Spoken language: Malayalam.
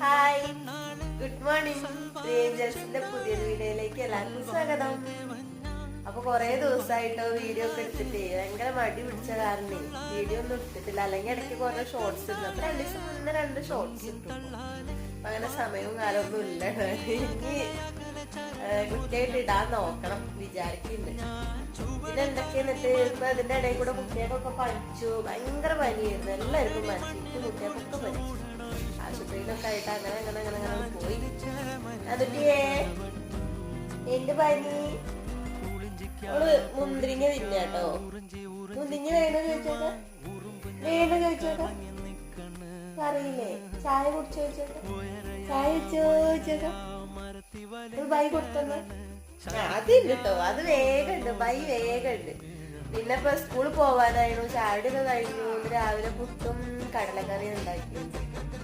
Hi, good morning. ഏഞ്ചൽസിന്റെ പുതിയൊരു വീഡിയോയിലേക്ക് എല്ലാവർക്കും സ്വാഗതം. അപ്പൊ കൊറേ ദിവസമായിട്ടോ വീഡിയോ ഒക്കെ എടുത്തിട്ട് ഭയങ്കര മടി പിടിച്ച കാരണം വീഡിയോ ഒന്നും എടുത്തിട്ടില്ല. അല്ലെങ്കിൽ ഇടയ്ക്ക് കുറെ ഷോർട്സ് ഇട്ടു. അപ്പൊ 2 ദിവസം മുന്നേ 2 ഷോർട്സ് ഇട്ടു. അപ്പൊ അങ്ങനെ സമയവും കാലമൊന്നും ഇല്ല. ഇനി കുട്ടിയായിട്ട് ഇടാൻ നോക്കണം വിചാരിക്കുന്നുണ്ട്. പിന്നെ എന്തൊക്കെയാന്നിട്ട് ഇപ്പൊ അതിന്റെ ഇടയിൽ കൂടെ കുട്ടികൾക്കൊക്കെ പനിച്ചു. ഭയങ്കര പനിയായിരുന്നു. എല്ലാവർക്കും പനിച്ചു. കുട്ടികൾക്കൊക്കെ പനിച്ചു. ആശുപത്രിയിലൊക്കെ ആയിട്ട് അങ്ങനെ പോയി. എന്നിട്ടേ എന്റെ പനി അവള് മുന്തിരിങ്ങ തിന്നാട്ടോ. മുന്തിരിങ്ങ വേണോ ചോദിച്ചോട്ടെ, വേണോ ചോദിച്ചോട്ടെ, അറിയില്ലേ? ചായ കുടിച്ചോ ചോദിച്ചോട്ടെ, ചായ ചോദിച്ചോട്ടെ. ബൈ കൊടുത്തോ? അതുണ്ട് കേട്ടോ, അത് വേഗമുണ്ട്, ബൈ വേഗമുണ്ട്. പിന്നെ ഇപ്പൊ സ്കൂളിൽ പോവാനായിരുന്നു. ചായയുടെ ഒക്കെ കഴിഞ്ഞു. രാവിലെ പുട്ടും കടലക്കറിയും ഉണ്ടാക്കി.